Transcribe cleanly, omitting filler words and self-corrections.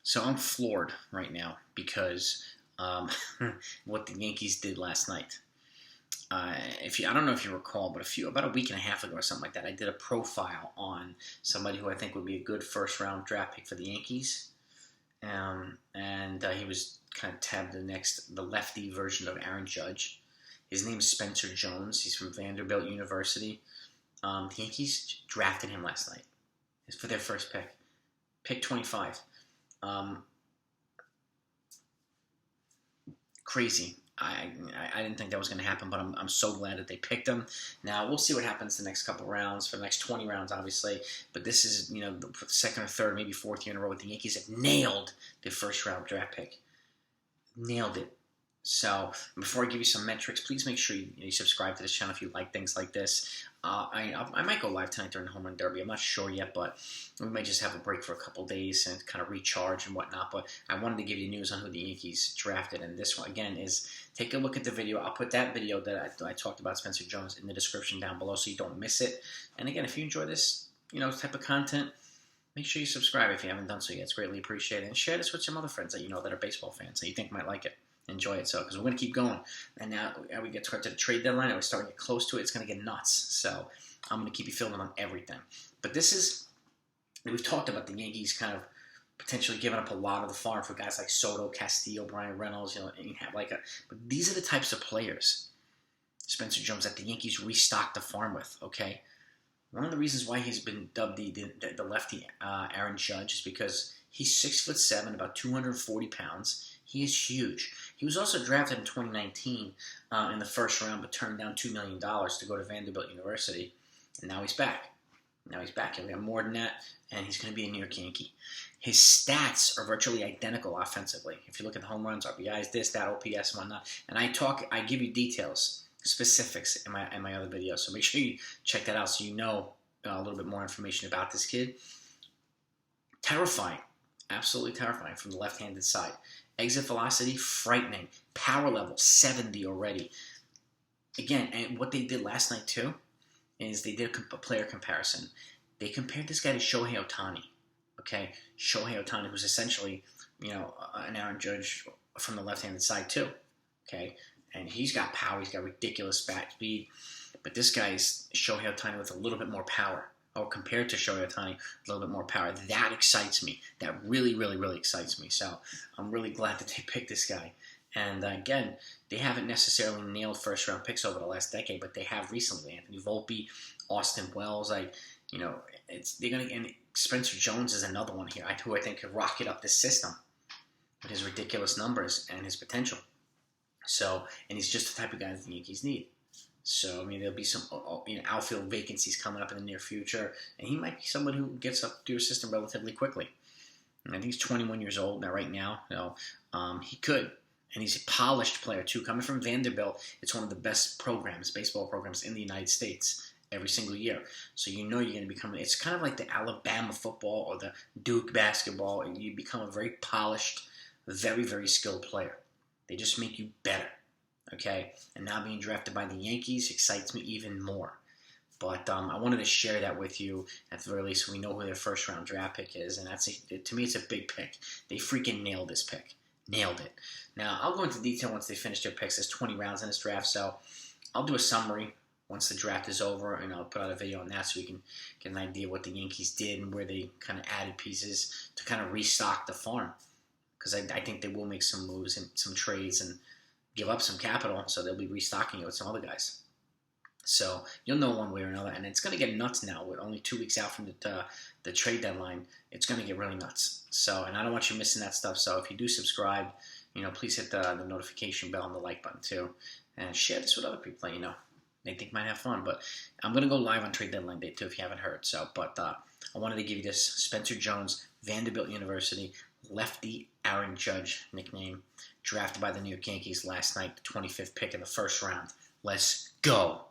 So I'm floored right now because what the Yankees did last night. I don't know if you recall, but about a week and a half ago or something like that, I did a profile on somebody who I think would be a good first round draft pick for the Yankees, and he was kind of tabbed the lefty version of Aaron Judge. His name is Spencer Jones. He's from Vanderbilt University. The Yankees drafted him last night. It's for their first pick 25. Crazy. I didn't think that was going to happen, but I'm so glad that they picked him. Now, we'll see what happens the next couple rounds, for the next 20 rounds, obviously. But this is, the second or third, maybe fourth year in a row with the Yankees have nailed their first-round draft pick. Nailed it. So, before I give you some metrics, please make sure you subscribe to this channel if you like things like this. I might go live tonight during the Home Run Derby. I'm not sure yet, but we might just have a break for a couple days and kind of recharge and whatnot. But I wanted to give you news on who the Yankees drafted. And this one, again, is take a look at the video. I'll put that video that I talked about Spencer Jones in the description down below so you don't miss it. And again, if you enjoy this type of content, make sure you subscribe if you haven't done so yet. It's greatly appreciated. And share this with some other friends that that are baseball fans that you think might like it. Enjoy it, because we're going to keep going. And now we get to the trade deadline, and we're starting to get close to it. It's going to get nuts. So I'm going to keep you filming on everything. But we've talked about the Yankees kind of potentially giving up a lot of the farm for guys like Soto, Castillo, Brian Reynolds, and you have but these are the types of players, Spencer Jones, that the Yankees restocked the farm with, okay? One of the reasons why he's been dubbed the lefty Aaron Judge is because he's 6'7", about 240 pounds. He is huge. He was also drafted in 2019 in the first round, but turned down $2 million to go to Vanderbilt University. And now he's back. He'll get more than that, and he's going to be a New York Yankee. His stats are virtually identical offensively. If you look at the home runs, RBIs, this, that, OPS, and whatnot. And I give you details, specifics in my other videos. So make sure you check that out so you know a little bit more information about this kid. Terrifying. Absolutely terrifying from the left-handed side. Exit velocity, frightening. Power level, 70 already. Again, and what they did last night, too, is they did a player comparison. They compared this guy to Shohei Ohtani. Okay? Shohei Ohtani, who's essentially, an Aaron Judge from the left-handed side, too. Okay? And he's got power. He's got ridiculous bat speed. But this guy's Shohei Ohtani with a little bit more power. Or compared to Shohei Ohtani, a little bit more power. That excites me. That really, really, really excites me. So I'm really glad that they picked this guy. And again, they haven't necessarily nailed first-round picks over the last decade, but they have recently. Anthony Volpe, Austin Wells, they're gonna. And Spencer Jones is another one here, who I think could rocket up this system with his ridiculous numbers and his potential. So, and he's just the type of guy that the Yankees need. So, there'll be some outfield vacancies coming up in the near future, and he might be someone who gets up to your system relatively quickly. And I think he's 21 years old now. Right now, he could, and he's a polished player too. Coming from Vanderbilt, it's one of the best baseball programs in the United States every single year. So you're going to become. It's kind of like the Alabama football or the Duke basketball, and you become a very polished, very, very skilled player. They just make you better. Okay, and now being drafted by the Yankees excites me even more. But I wanted to share that with you at the very least so we know who their first-round draft pick is. And to me, it's a big pick. They freaking nailed this pick. Nailed it. Now, I'll go into detail once they finish their picks. There's 20 rounds in this draft, so I'll do a summary once the draft is over, and I'll put out a video on that so we can get an idea of what the Yankees did and where they kind of added pieces to kind of restock the farm. Because I think they will make some moves and some trades and give up some capital, so they'll be restocking it with some other guys. So you'll know one way or another, and it's going to get nuts now. With only 2 weeks out from the trade deadline, it's going to get really nuts. So, and I don't want you missing that stuff. So if you do subscribe, please hit the notification bell and the like button too, and share this with other people that they think might have fun. But I'm going to go live on trade deadline day too if you haven't heard. So, but I wanted to give you this Spencer Jones, Vanderbilt University, lefty Aaron Judge nickname, drafted by the New York Yankees last night, the 25th pick in the first round. Let's go.